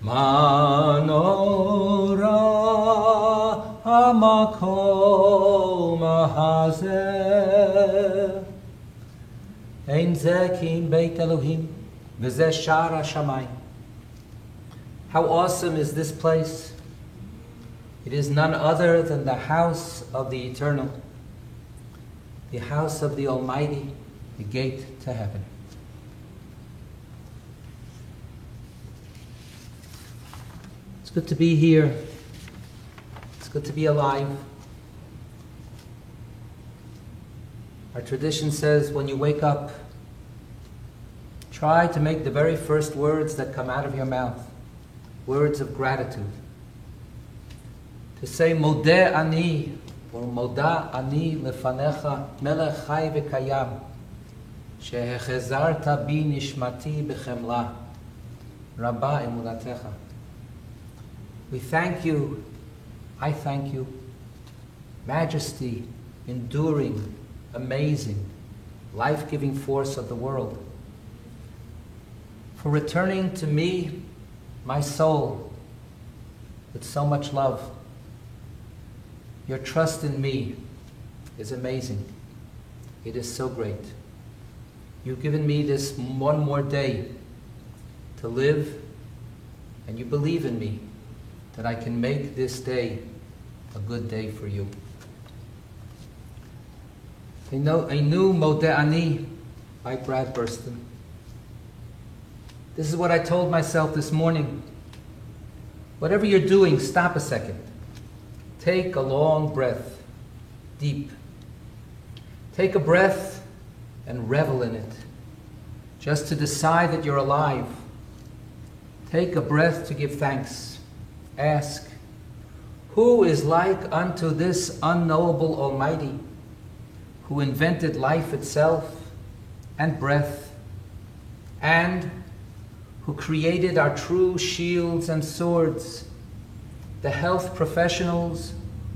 Manora hamakom hazeh Ein zekim beit Elohim v'zeh shar hashamayim. How awesome is this place? It is none other than the house of the Eternal, the house of the Almighty, the gate to heaven. It's good to be here. It's good to be alive. Our tradition says when you wake up, try to make the very first words that come out of your mouth words of gratitude. To say Modeh ani, or Moda ani lefanecha melech chai v'kayam, shehechezarta bi nishmati b'chemla, rabba emunatecha. We thank you, I thank you, majesty, enduring, amazing, life-giving force of the world, for returning to me, my soul, with so much love. Your trust in me is amazing. It is so great. You've given me this one more day to live, and you believe in me that I can make this day a good day for you. I knew Modeh Ani by Brad Burston. This is what I told myself this morning. Whatever you're doing, stop a second. Take a long breath, deep. Take a breath and revel in it, just to decide that you're alive. Take a breath to give thanks. Ask, who is like unto this unknowable Almighty, who invented life itself and breath, and who created our true shields and swords, the health professionals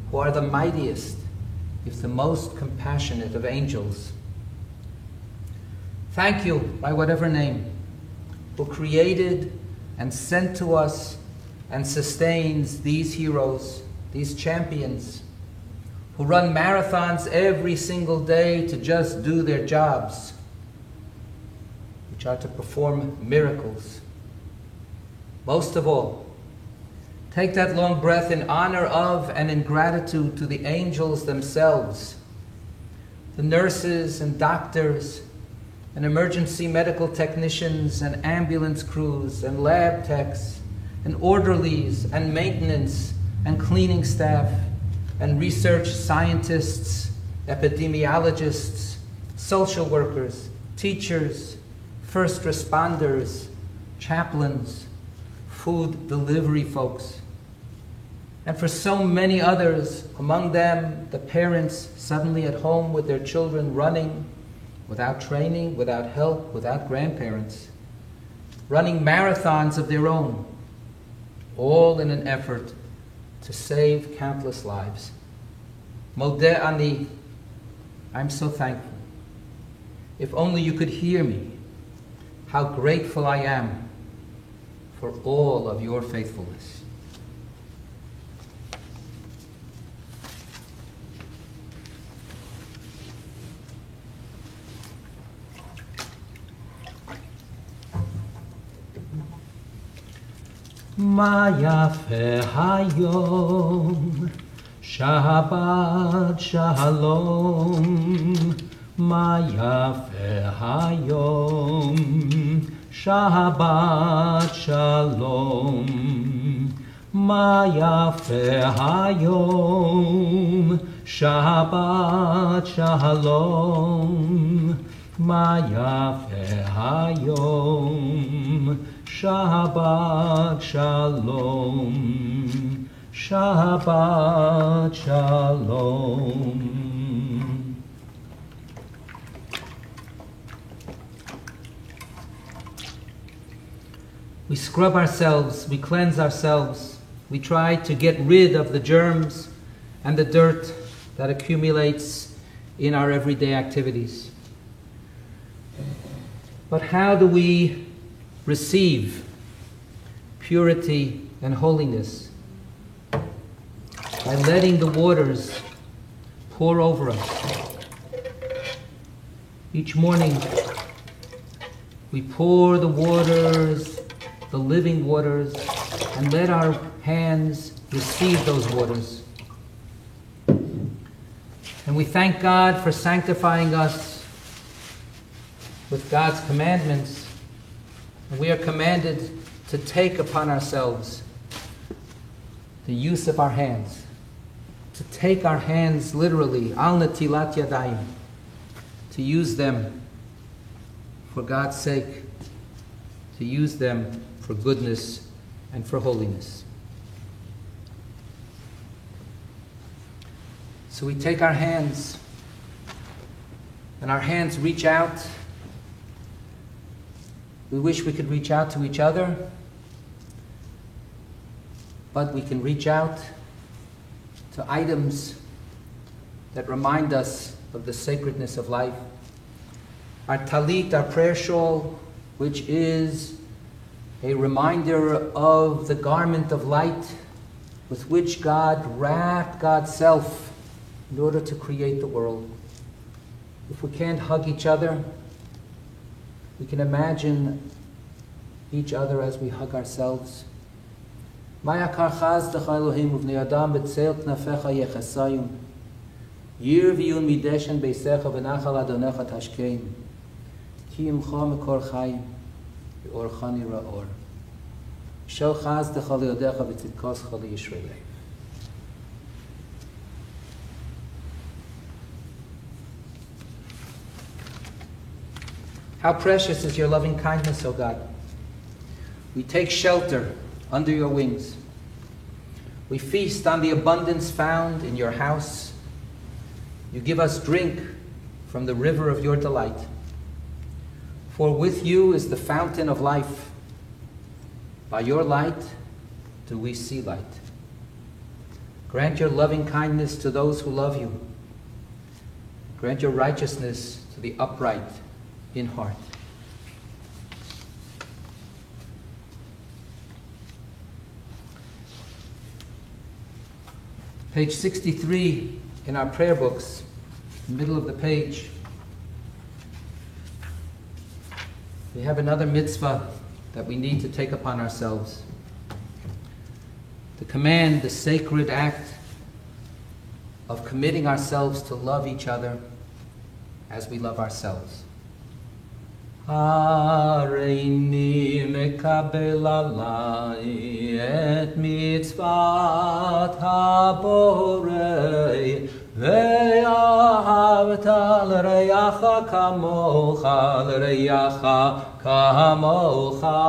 who are the mightiest, if the most compassionate of angels. Thank you, by whatever name, who created and sent to us and sustains these heroes, these champions, who run marathons every single day to just do their jobs, which are to perform miracles. Most of all, take that long breath in honor of and in gratitude to the angels themselves, the nurses and doctors and emergency medical technicians and ambulance crews and lab techs and orderlies and maintenance and cleaning staff and research scientists, epidemiologists, social workers, teachers, first responders, chaplains, food delivery folks, and for so many others, among them the parents suddenly at home with their children running, without training, without help, without grandparents, running marathons of their own, all in an effort to save countless lives. Modeh Ani, I'm so thankful. If only you could hear me, how grateful I am for all of your faithfulness. Ma yafe hayom, Shabbat shalom. Ma yafe hayom, Shabbat shalom. Ma yafe hayom, Shabbat shalom. Ma yafe hayom, Shabbat shalom. Shabbat shalom. We scrub ourselves, we cleanse ourselves, we try to get rid of the germs and the dirt that accumulates in our everyday activities. But how do we receive purity and holiness, by letting the waters pour over us. Each morning, we pour the waters, the living waters, and let our hands receive those waters. And we thank God for sanctifying us with God's commandments. And we are commanded to take upon ourselves the use of our hands, to take our hands literally, al natilat yadayim, to use them for God's sake, to use them for goodness and for holiness. So we take our hands, and our hands reach out. We wish we could reach out to each other, but we can reach out to items that remind us of the sacredness of life. Our talit, our prayer shawl, which is a reminder of the garment of light with which God wrapped God's self in order to create the world. If we can't hug each other, we can imagine each other as we hug ourselves. Maya karchaz decha Elohim uvnei adam b'tzeil knafecha yechasayim yir v'yun mideshen beisecha v'nachal adonecha tashkein ki imcha mekor chayim v'orcha nira or shel chaz decha liyodecha v'tzidkoscha liyishrei. How precious is your loving kindness, O God. We take shelter under your wings. We feast on the abundance found in your house. You give us drink from the river of your delight. For with you is the fountain of life. By your light do we see light. Grant your loving kindness to those who love you. Grant your righteousness to the upright in heart. Page 63 in our prayer books, middle of the page, we have another mitzvah that we need to take upon ourselves. To command the sacred act of committing ourselves to love each other as we love ourselves. Hareini mekabel alai et mitzvat haborei ve'ahavta l'reyacha kamocha l'reyacha kamocha.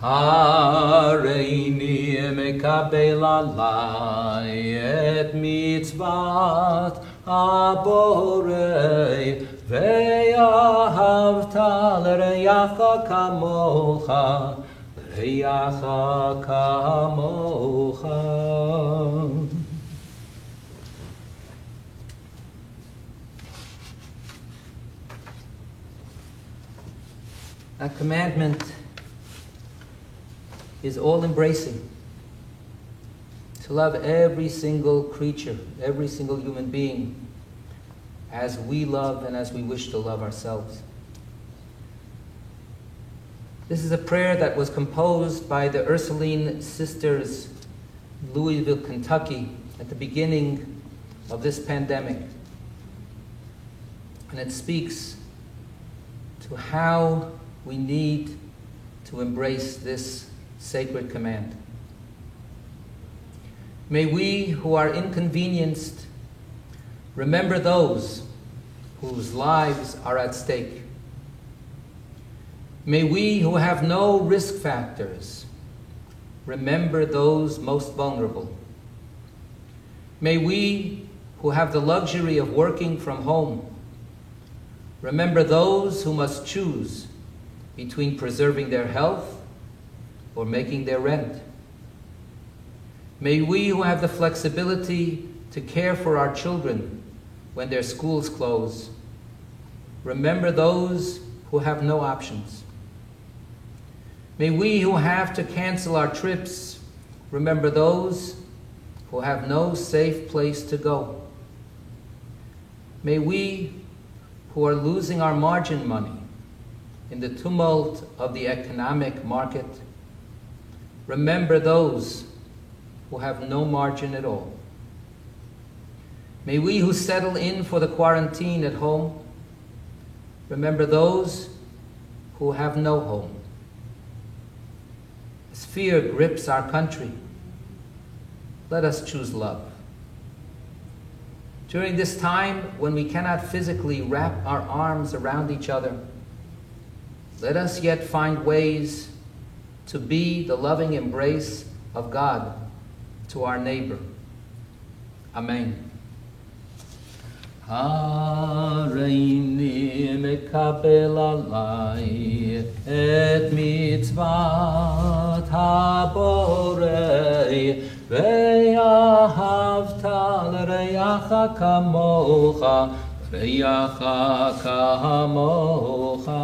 Hareini mekabel alai et mitzvat haborei ve'ahavta l'reyacha kamocha l'reyacha kamocha. That commandment is all-embracing. To love every single creature, every single human being, as we love and as we wish to love ourselves. This is a prayer that was composed by the Ursuline Sisters, Louisville, Kentucky, at the beginning of this pandemic. And it speaks to how we need to embrace this sacred command. May we who are inconvenienced remember those whose lives are at stake. May we who have no risk factors remember those most vulnerable. May we who have the luxury of working from home remember those who must choose between preserving their health or making their rent. May we who have the flexibility to care for our children when their schools close remember those who have no options. May we who have to cancel our trips remember those who have no safe place to go. May we who are losing our margin money in the tumult of the economic market remember those who have no margin at all. May we who settle in for the quarantine at home remember those who have no home. As fear grips our country, let us choose love. During this time when we cannot physically wrap our arms around each other, let us yet find ways to be the loving embrace of God to our neighbor. Amen. Hareini mekabel alai et mitzvat haborei ve'ahavta l'reacha kamocha reacha kamocha.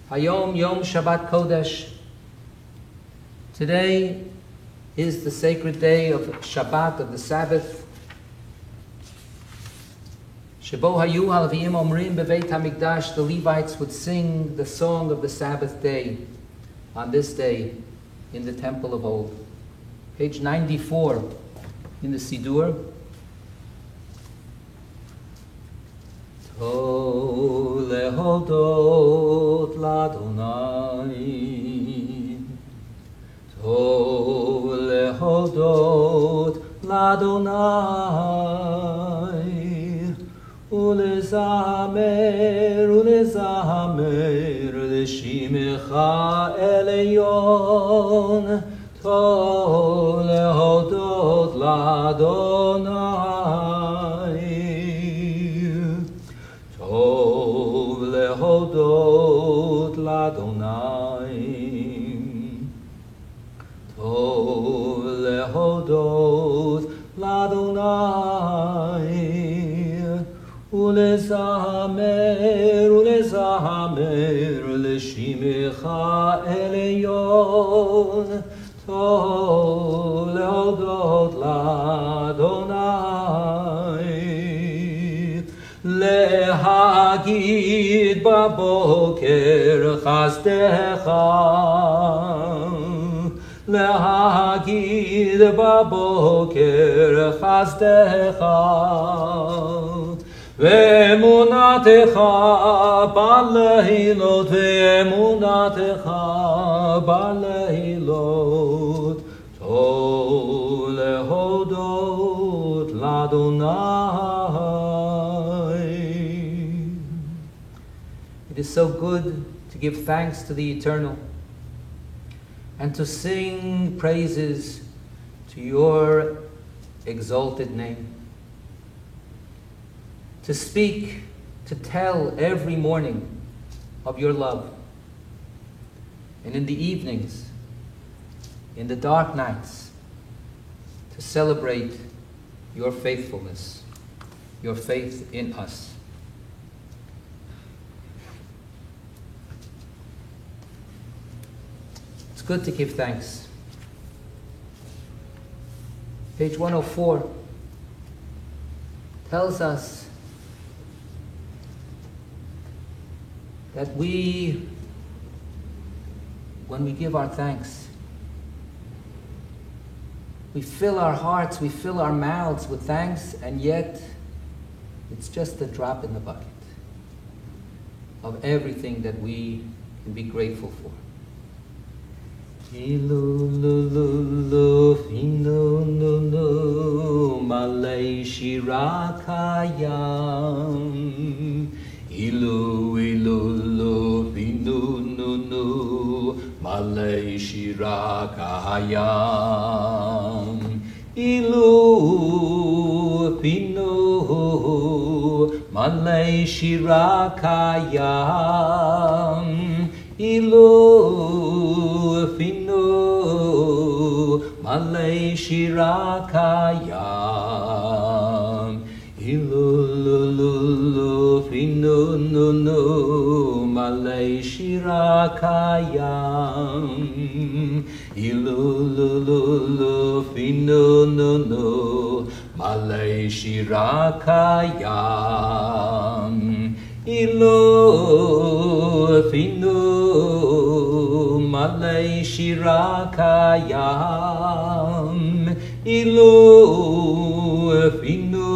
Hayom Yom Shabbat Kodesh. Today is the sacred day of Shabbat, of the Sabbath. Shebo hayu halavim omrim beveit hamikdash. The Levites would sing the song of the Sabbath day on this day in the temple of old. Page 94 in the Siddur. To lehodot l'Adonai, to lehodot l'Adonai, ulezamer l'shimecha elyon, to lehodot l'Adonai, tov lehodot l'Adonai, tov lehodot l'Adonai, ulezamer l'shimecha elyon, tov lehodot l'Adonai, lehagid baboker chasdecha, lehagid baboker chasdecha, ve'emunatecha baleilot, ve'emunatecha baleilot, tov lehodot l'Adonai. It is so good to give thanks to the Eternal and to sing praises to your exalted name. To speak, to tell every morning of your love. And in the evenings, in the dark nights, to celebrate your faithfulness, your faith in us. It's good to give thanks. Page 104 tells us that when we give our thanks, we fill our hearts, we fill our mouths with thanks, and yet it's just a drop in the bucket of everything that we can be grateful for. Ilu ilu pinu nu nu malay shira kahayam. Ilu pinu malay shira kahayam. Ilu pinu malay shira kahayam. Ilu finu nu nu malei shirakayam ilulu finu nu nu malei shirakayam ilu finu malei shirakayam ilu finu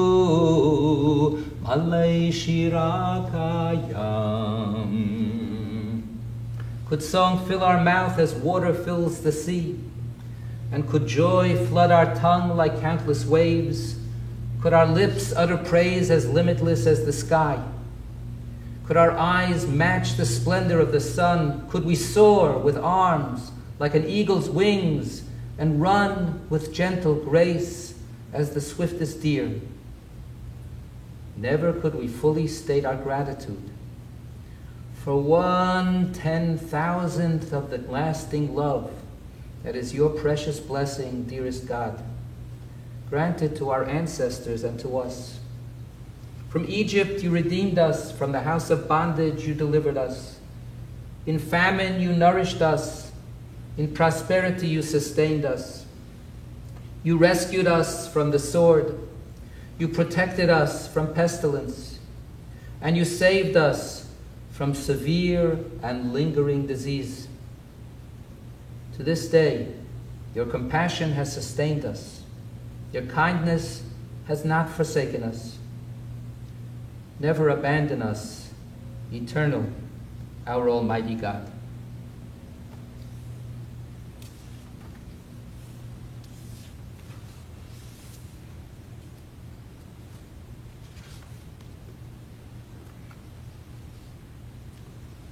malei shirakayam. Could song fill our mouth as water fills the sea? And could joy flood our tongue like countless waves? Could our lips utter praise as limitless as the sky? Could our eyes match the splendor of the sun? Could we soar with arms like an eagle's wings and run with gentle grace as the swiftest deer? Never could we fully state our gratitude for 1/10,000th of the lasting love that is your precious blessing, dearest God, granted to our ancestors and to us. From Egypt you redeemed us, from the house of bondage you delivered us. In famine you nourished us, in prosperity you sustained us. You rescued us from the sword, you protected us from pestilence, and you saved us from severe and lingering disease. To this day, your compassion has sustained us. Your kindness has not forsaken us. Never abandon us, eternal, our Almighty God.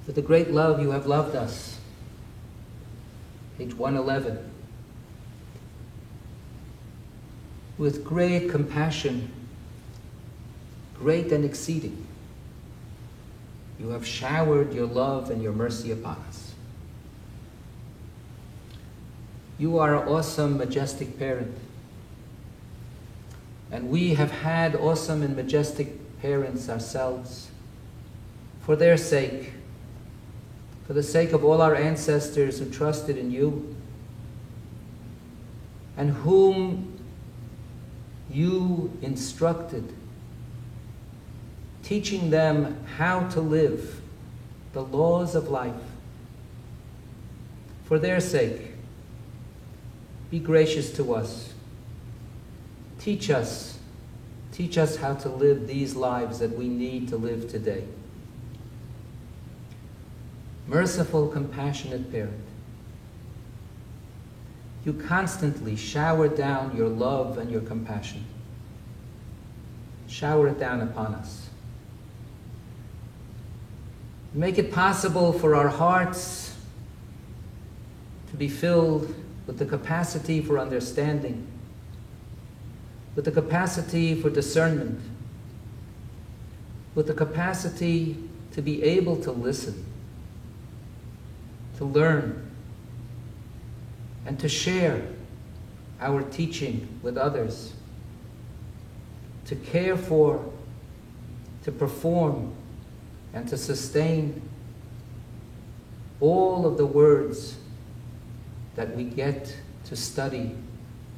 With the great love you have loved us. Page 111. With great compassion, great and exceeding, you have showered your love and your mercy upon us. You are an awesome, majestic parent. And we have had awesome and majestic parents ourselves. For their sake, for the sake of all our ancestors who trusted in you, and whom you instructed, teaching them how to live the laws of life. For their sake, be gracious to us. Teach us how to live these lives that we need to live today. Merciful, compassionate parent, you constantly shower down your love and your compassion. Shower it down upon us. Make it possible for our hearts to be filled with the capacity for understanding, with the capacity for discernment, with the capacity to be able to listen, to learn, and to share our teaching with others, to care for, to perform, and to sustain all of the words that we get to study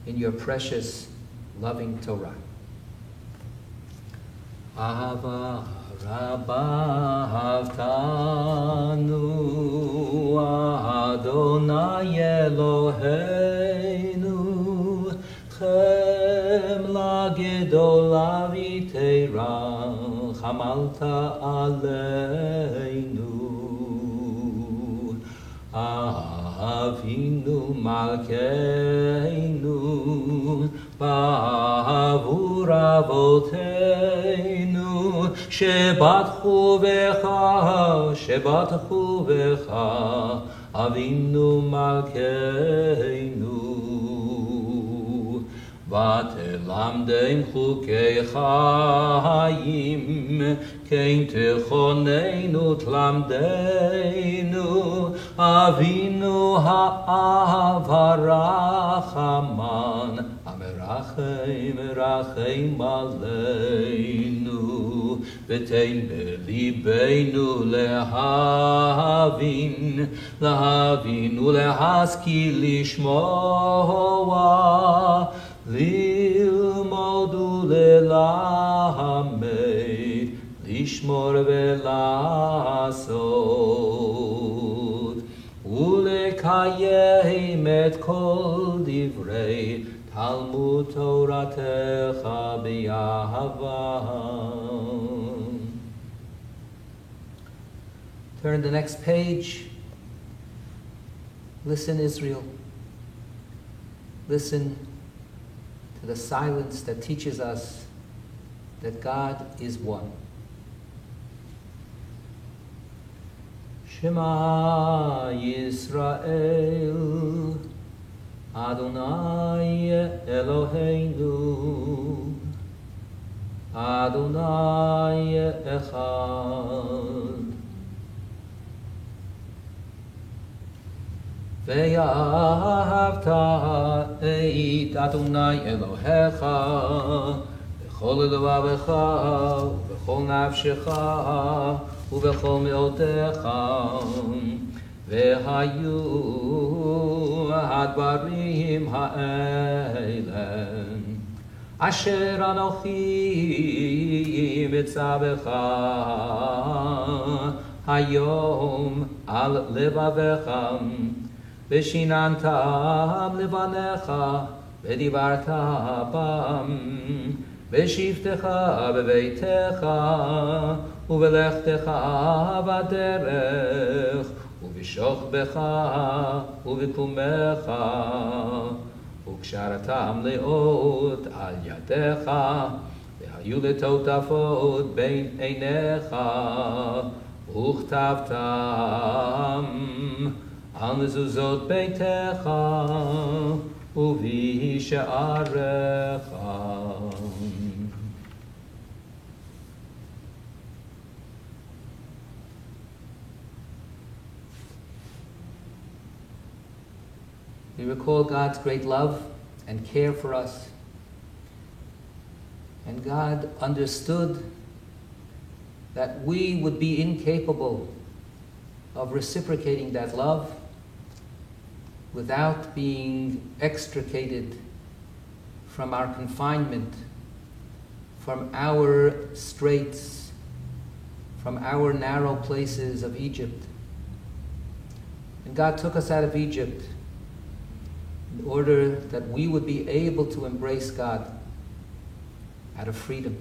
in your precious, loving Torah. Ahava Rabba Havtanu Adonai Eloheinu Chemla Gedola V'Teira Chamalta Aleinu Avinu Malkeinu Ba'avur Avoteinu Shebatchu Becha Avinu Malkeinu Vatelamdem Chukei Chaim Kein Techonenu Tlamdeinu Avinu Ha'avarachaman Amerachem Rachem Aleinu ותן בליבנו להבין ולהשכיל לשמוע, ללמוד וללמד, לשמור ולעשות, ולקיים את כל דברי תלמוד תורתך באהבה. Turn the next page. Listen, Israel. Listen to the silence that teaches us that God is one. Shema Yisrael, Adonai Eloheinu, Adonai Echad. ואהבת את אדוני אלוהיך בכל לבבך ובכל נפשך ובכל מאודך. והיו הדברים האלה אשר אנוכי מצווך היום על לבבך, ושיננתם לבניך, ודיברת בם, בשבתך בביתך, ובלכתך בדרך, ובשוכבך ובקומך, וקשרתם לאות על ידיך, והיו לטוטפות בין עיניך, וכתבתם על מזוזות ביתך ובשעריך. We recall God's great love and care for us. And God understood that we would be incapable of reciprocating that love without being extricated from our confinement, from our straits, from our narrow places of Egypt. And God took us out of Egypt in order that we would be able to embrace God out of freedom.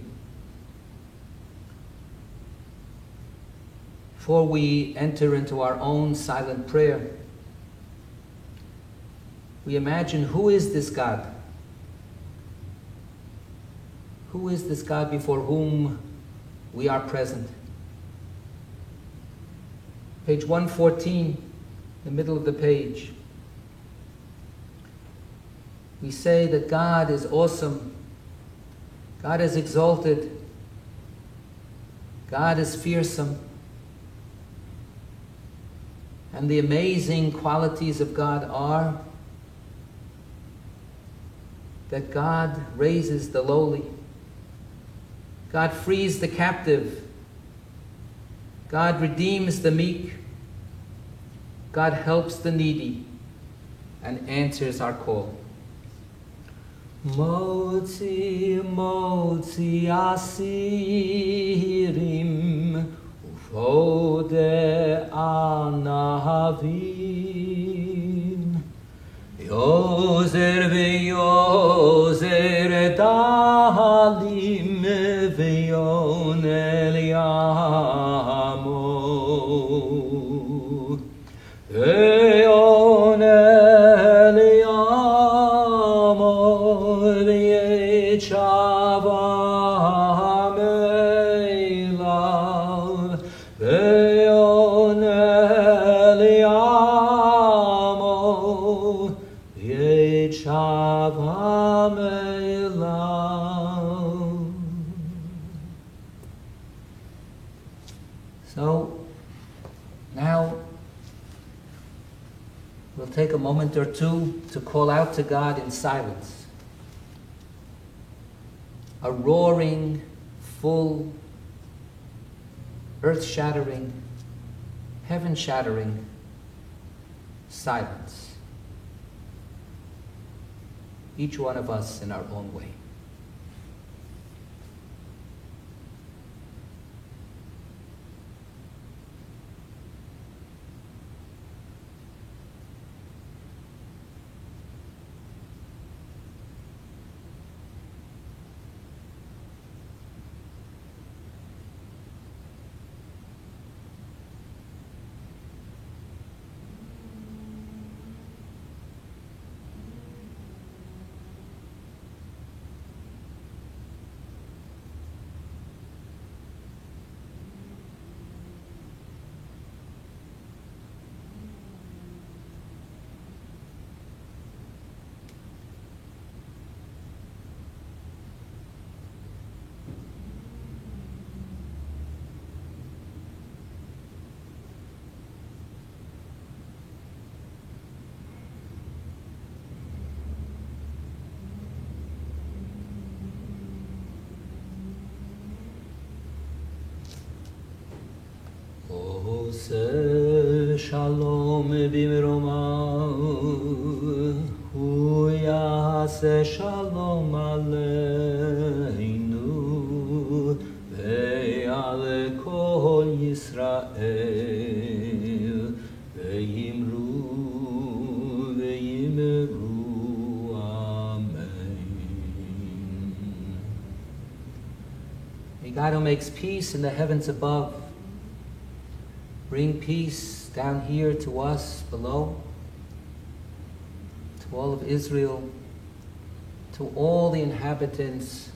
Before we enter into our own silent prayer, we imagine, who is this God? Who is this God before whom we are present? Page 114, the middle of the page. We say that God is awesome. God is exalted. God is fearsome. And the amazing qualities of God are that God raises the lowly. God frees the captive. God redeems the meek. God helps the needy and answers our call. Motzi, motzi asirim ufode anavim yozer veyozer dalim veyon eliamo veyon eliamo v'yechava meilav veyon eliamo v'yechava meilav. So now we'll take a moment or two to call out to God in silence. A roaring, full, earth-shattering, heaven-shattering silence. Each one of us in our own way. עושה שלום במרומיו, הוא יעשה שלום עלינו, ועל כל ישראל, ויאמרו ויאמרו אמן. May God who makes peace in the heavens above bring peace down here to us below, to all of Israel, to all the inhabitants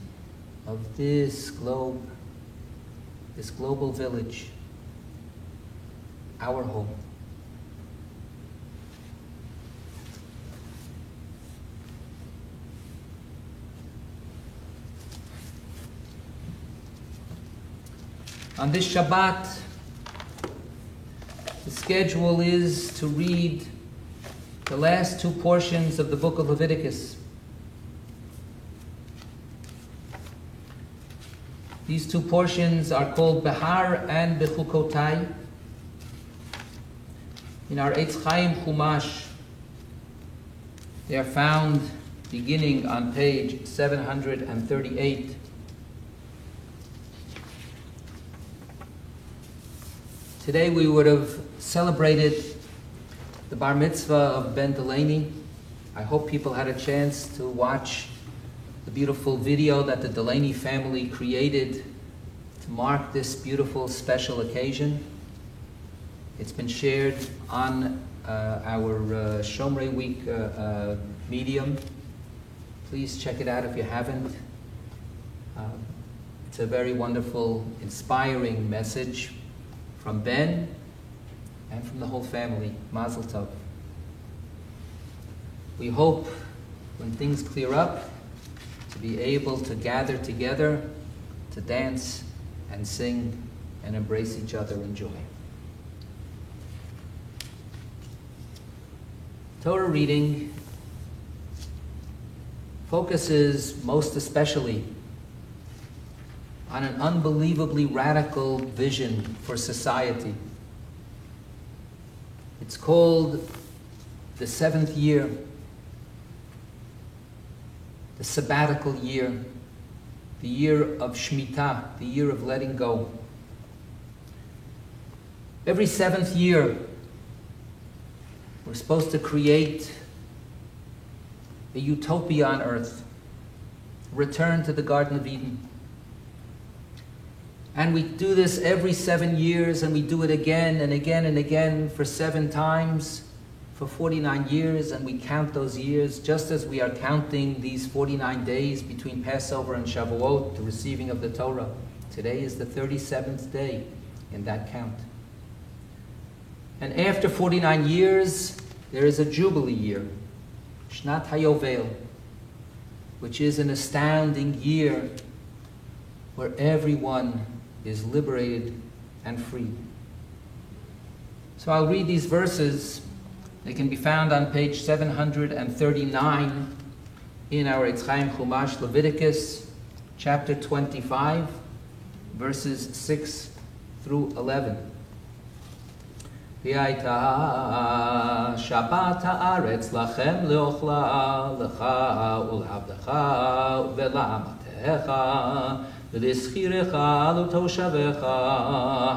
of this globe, this global village, our home. On this Shabbat, the schedule is to read the last two portions of the book of Leviticus. These two portions are called Behar and Bechukotai. In our Eitz Chaim Chumash, they are found beginning on page 738. Today we would have celebrated the bar mitzvah of Ben Delaney. I hope people had a chance to watch the beautiful video that the Delaney family created to mark this beautiful special occasion. It's been shared on our Shomrei Week medium. Please check it out if you haven't. It's a very wonderful, inspiring message from Ben and from the whole family. Mazel tov. We hope when things clear up to be able to gather together to dance and sing and embrace each other in joy. Torah reading focuses most especially on an unbelievably radical vision for society. It's called the seventh year, the sabbatical year, the year of Shemitah, the year of letting go. Every seventh year, we're supposed to create a utopia on earth, return to the Garden of Eden. And we do this every 7 years, and we do it again and again and again for 7 times for 49 years, and we count those years just as we are counting these 49 days between Passover and Shavuot, the receiving of the Torah. Today is the 37th day in that count. And after 49 years, there is a Jubilee year, Shnat HaYovel, which is an astounding year where everyone is liberated and free. So I'll read these verses. They can be found on page 739 in our Eitz Chaim Chumash, Leviticus, chapter 25, verses 6 through 11. V'ayta Shabbat haaretz lachem leochla lecha ul'avdecha ve'la'amatecha ve'lischirecha l'toshavecha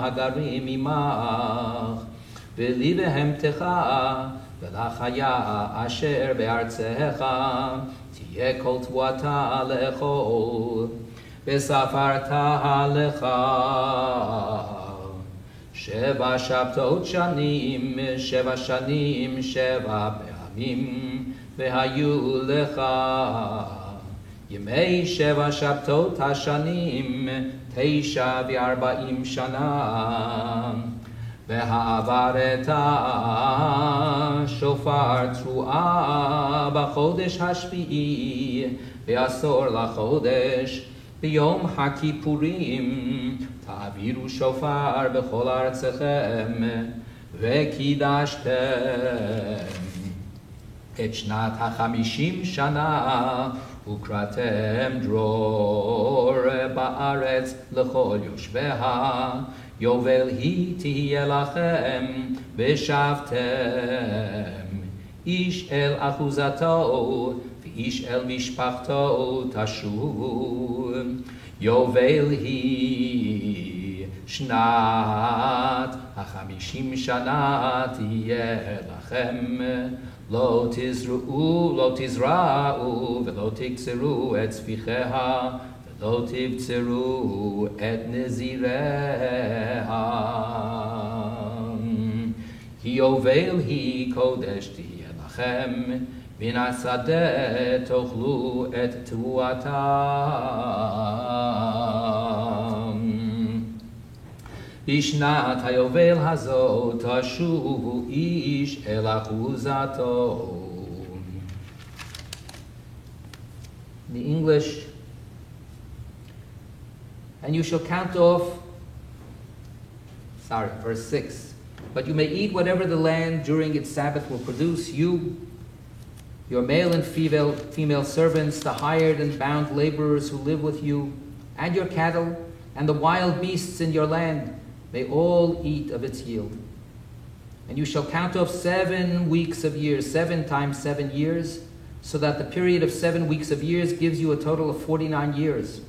hagarim imach ve'libehemtecha ve'lachaya asher be'artzecha tiyeh kol tvuata lechol ve'safarta lecha Sheva Shabtot Shanim, Sheva Shanim, Sheva Pe'amim, Ve'hayu Lecha. Yemei Sheva Shabtot HaShanim, Teisha V'Arba'im Shana. Ve'ha'avareta Shofar Tru'a B'chodesh HaShvi'i, Ve'asor LaChodesh, B'yom HaKippurim, Ta'aviru shofar b'chol artzechem v'kidashtem et shnat ha'chamishim shana ukratem dror ba'aretz l'chol yoshveha yovel hi tihye lachem v'shavtem ish el achuzato v'ish el mishpachto tashuv Yovel hi shnat hachamishim shana tiyeh lachem lo tizra'u v'lo tikseru et tzvicheha v'lo tivtzeru et nezireha Ki yovel hi kodesh tiyeh lachem Min asadeh tochlu et tuatam. Bishnat hayovel hazot tashuvu ish el achuzato. The English, and you shall count off, verse 6. But you may eat whatever the land during its Sabbath will produce, you, your male and female servants, the hired and bound laborers who live with you, and your cattle, and the wild beasts in your land, may all eat of its yield. And you shall count off 7 weeks of years, 7 times 7 years, so that the period of 7 weeks of years gives you a total of 49 years.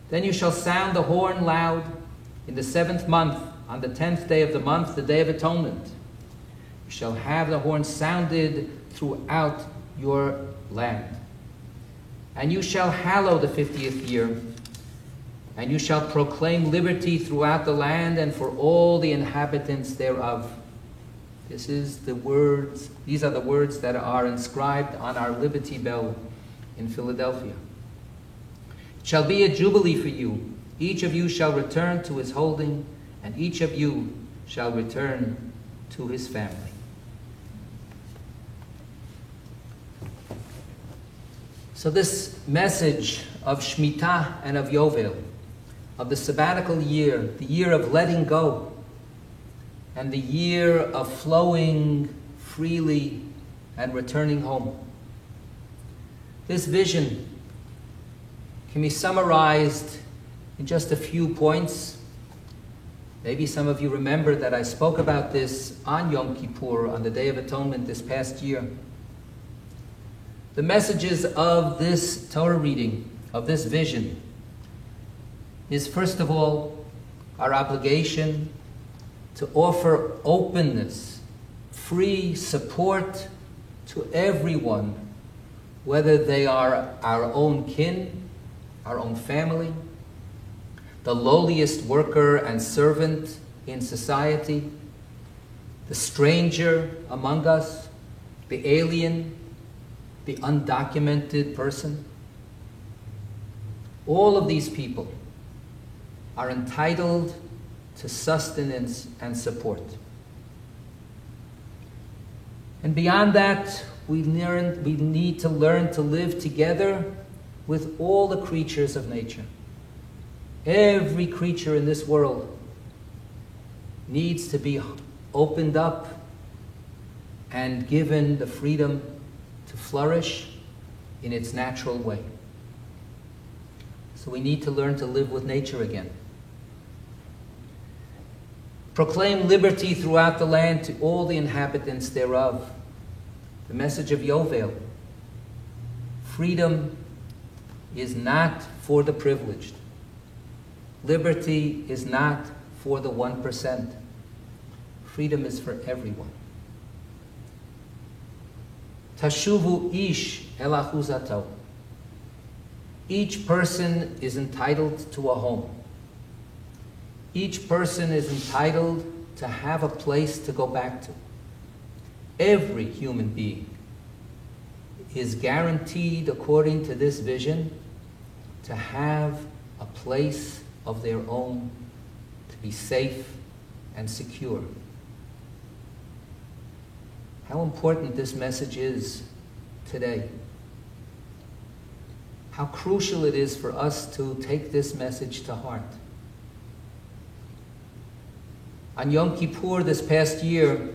Then you shall sound the horn loud in the 7th month, on the 10th day of the month, the Day of Atonement. You shall have the horn sounded throughout your land. And you shall hallow the 50th year, and you shall proclaim liberty throughout the land and for all the inhabitants thereof. These are the words that are inscribed on our Liberty Bell in Philadelphia. It shall be a jubilee for you. Each of you shall return to his holding, and each of you shall return to his family. So this message of Shemitah and of Yovel, of the sabbatical year, the year of letting go, and the year of flowing freely and returning home. This vision can be summarized in just a few points. Maybe some of you remember that I spoke about this on Yom Kippur, on the Day of Atonement this past year. The messages of this Torah reading, of this vision, is first of all our obligation to offer openness, free support to everyone, whether they are our own kin, our own family, the lowliest worker and servant in society, the stranger among us, the alien, the undocumented person. All of these people are entitled to sustenance and support. And beyond that, we need to learn to live together with all the creatures of nature. Every creature in this world needs to be opened up and given the freedom to flourish in its natural way. So we need to learn to live with nature again. Proclaim liberty throughout the land to all the inhabitants thereof. The message of Yovel. Freedom is not for the privileged. Liberty is not for the 1%. Freedom is for everyone. Tashuvu ish el achuzato. Each person is entitled to a home. Each person is entitled to have a place to go back to. Every human being is guaranteed, according to this vision, to have a place of their own, to be safe and secure. How important this message is today. How crucial it is for us to take this message to heart. On Yom Kippur this past year,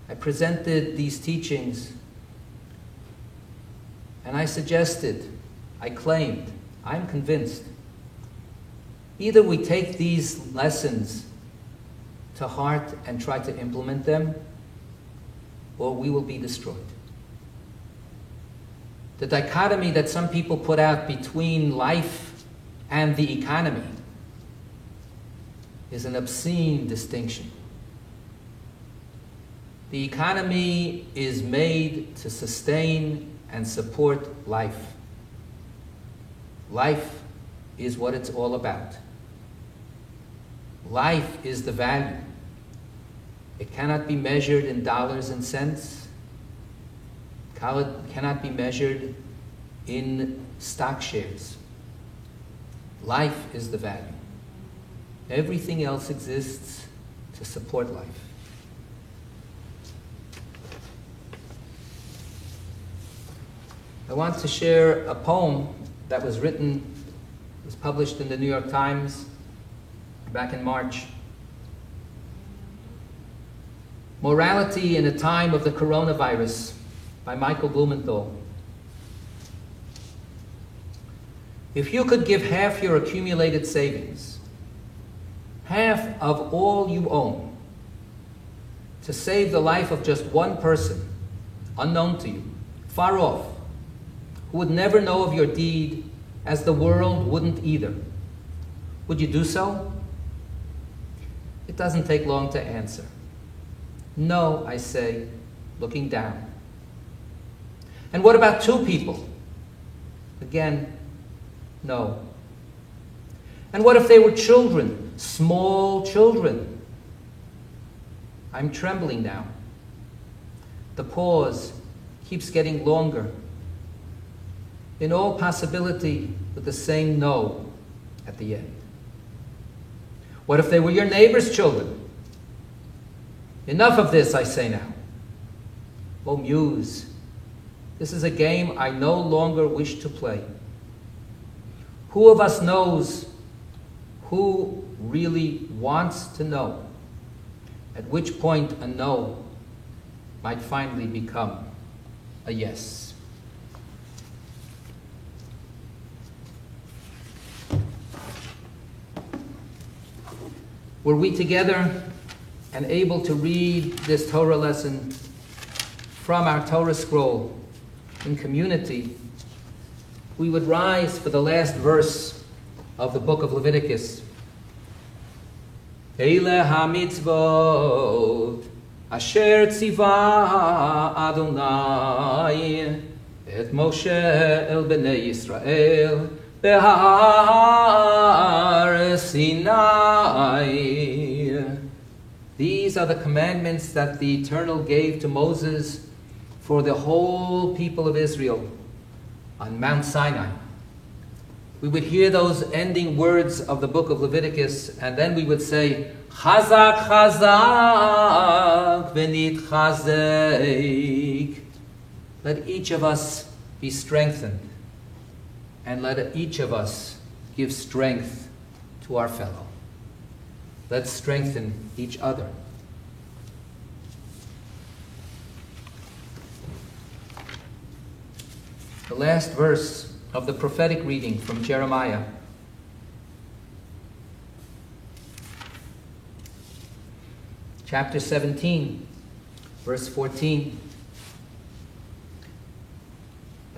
I presented these teachings, and I suggested, I claimed, I'm convinced, either we take these lessons to heart and try to implement them, or we will be destroyed. The dichotomy that some people put out between life and the economy is an obscene distinction. The economy is made to sustain and support life. Life is what it's all about. Life is the value. It cannot be measured in dollars and cents. It cannot be measured in stock shares. Life is the value. Everything else exists to support life. I want to share a poem that was published in the New York Times back in March. Morality in a Time of the Coronavirus by Michael Blumenthal. If you could give half your accumulated savings, half of all you own, to save the life of just one person, unknown to you, far off, who would never know of your deed, as the world wouldn't either, would you do so? It doesn't take long to answer. No, I say, looking down. And what about two people? Again, no. And what if they were children, small children? I'm trembling now. The pause keeps getting longer. In all possibility, with the same no at the end. What if they were your neighbor's children? Enough of this, I say now. Oh, Muse, this is a game I no longer wish to play. Who of us knows who really wants to know? At which point a no might finally become a yes. Were we together and able to read this Torah lesson from our Torah scroll in community, we would rise for the last verse of the book of Leviticus. Eile ha-mitzvot asher tziva Adonai et Moshe el bnei Yisrael behar Sinai. These are the commandments that the Eternal gave to Moses for the whole people of Israel on Mount Sinai. We would hear those ending words of the book of Leviticus, and then we would say, Chazak, Chazak, v'nit chazek. Let each of us be strengthened, and let each of us give strength to our fellow. Let's strengthen each other. The last verse of the prophetic reading from Jeremiah. chapter 17, verse 14.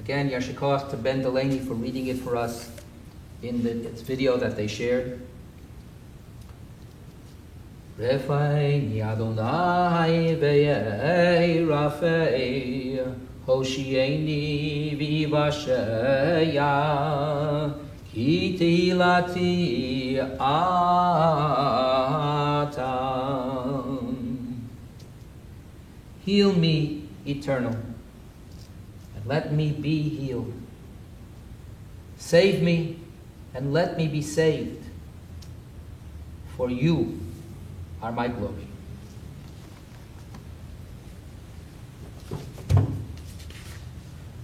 Again, Yasher Koach to Ben Delaney for reading it for us in its video that they shared. Refa'eni Adonai ve'ei rafei Hoshieni v'ivasheya Ki tehilati atam. Heal me, eternal, and let me be healed. Save me, and let me be saved. For you are my glory.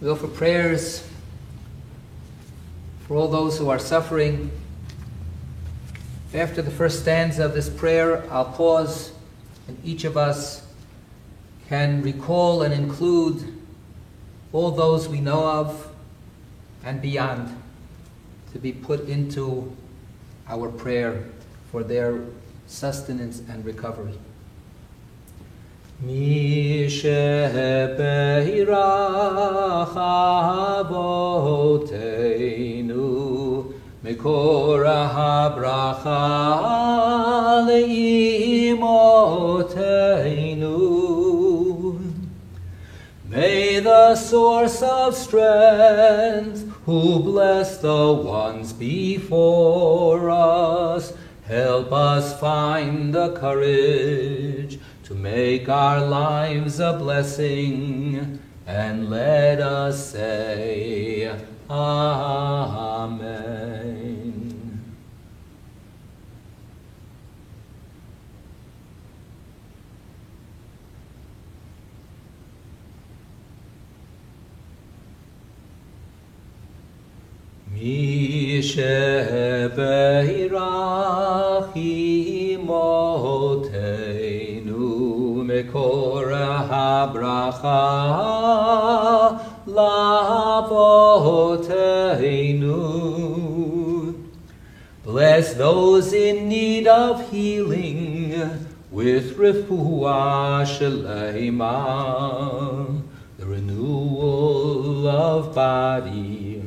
We offer prayers for all those who are suffering. After the first stanza of this prayer, I'll pause, and each of us can recall and include all those we know of and beyond to be put into our prayer for their sustenance and recovery. Mi shebeirach avoteinu mekor habracha leimotenu. May the source of strength, who bless the ones before us, help us find the courage to make our lives a blessing, and let us say, Amen. Mi shebeirach imotenu mekor habracha lavotenu. Bless those in need of healing with refuah shelema, the renewal of body,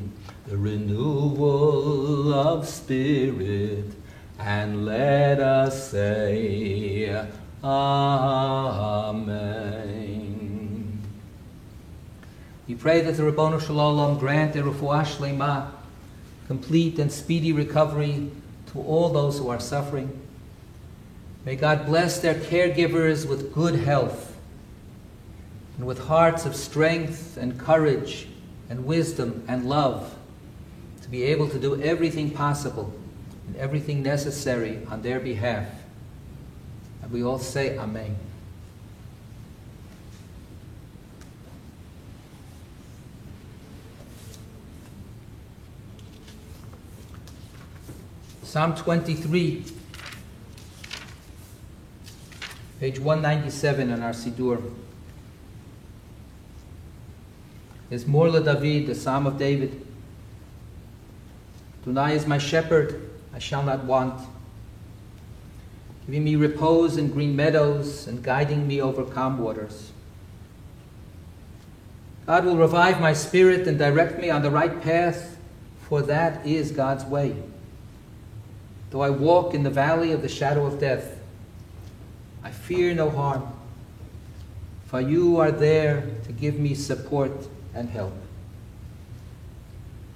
the renewal of spirit, and let us say, Amen. We pray that the Ribono Shel Olam grant a refuah shlema, complete and speedy recovery to all those who are suffering. May God bless their caregivers with good health and with hearts of strength and courage and wisdom and love, to be able to do everything possible and everything necessary on their behalf. And we all say Amen. Psalm 23, page 197 in our Siddur, is Morla David, the Psalm of David. Adonai is my shepherd, I shall not want, giving me repose in green meadows and guiding me over calm waters. God will revive my spirit and direct me on the right path, for that is God's way. Though I walk in the valley of the shadow of death, I fear no harm, for you are there to give me support and help.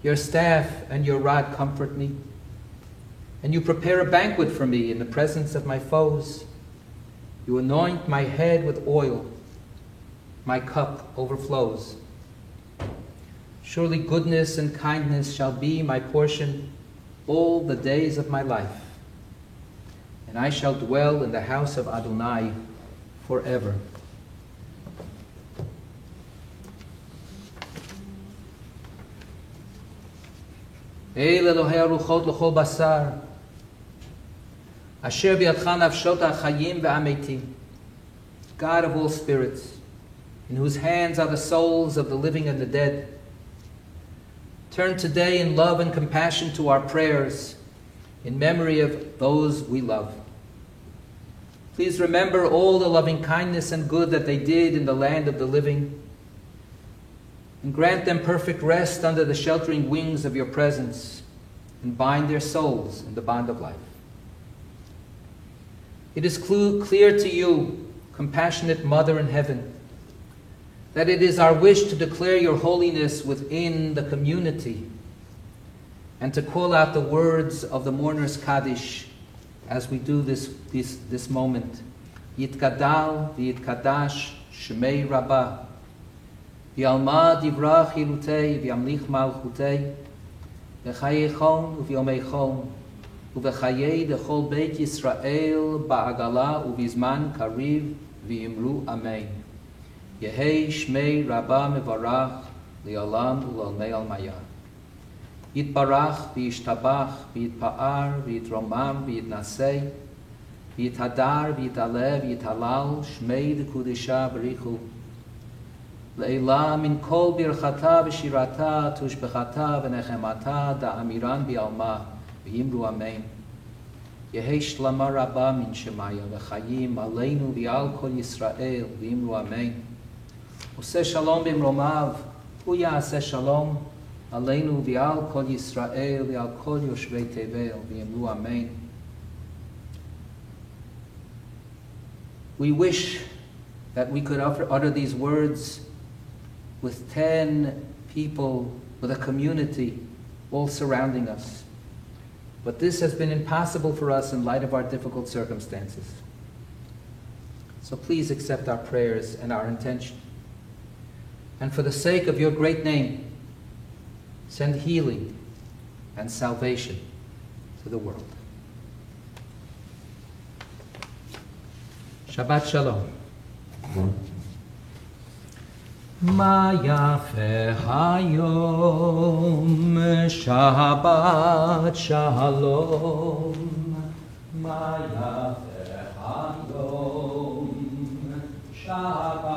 Your staff and your rod comfort me, and you prepare a banquet for me in the presence of my foes. You anoint my head with oil, my cup overflows. Surely goodness and kindness shall be my portion all the days of my life, and I shall dwell in the house of Adonai forever. El Elohei Aruchot l'chol basar, asher b'yadcha nafshot ha'chayim ve'ametim, God of all spirits, in whose hands are the souls of the living and the dead, turn today in love and compassion to our prayers in memory of those we love. Please remember all the loving kindness and good that they did in the land of the living, and grant them perfect rest under the sheltering wings of your presence, and bind their souls in the bond of life. It is clear to you, compassionate Mother in heaven, that it is our wish to declare your holiness within the community and to call out the words of the mourner's Kaddish as we do this moment. Yitgadal v'yitkadash Shemei Rabbah v'yalma divrach hilutei v'yamlich malchutei v'chayei chon v'yomei chon uv'chayei dechol beit Yisrael ba'agala uv'izman kariv v'yimru amen. Yehei Shmei Rabbah mevarach li'olam u'l'olmei almayah. Yitbarach v'yishtabach v'yitpa'ar v'yitromam v'yitnasei v'yithadar v'yitale v'yithalal Shmei v'kudisha b'richu Le'ila min kol birchata v'shirata tushbechata v'nechemata da'amiran b'alma v'yimru amen. Yehei shlama rabba min shemaya v'chayim aleinu v'al kol Yisrael v'yimru amen. Useh shalom b'imromav hu ya'aseh shalom aleinu v'al kol Yisrael v'al kol yoshvei tevel v'yimru amen. We wish that we could utter these words with 10 people, with a community all surrounding us. But this has been impossible for us in light of our difficult circumstances. So please accept our prayers and our intention. And for the sake of your great name, send healing and salvation to the world. Shabbat Shalom. Ma yafe hayom Shabbat Shalom. Ma yafe hayom Shabbat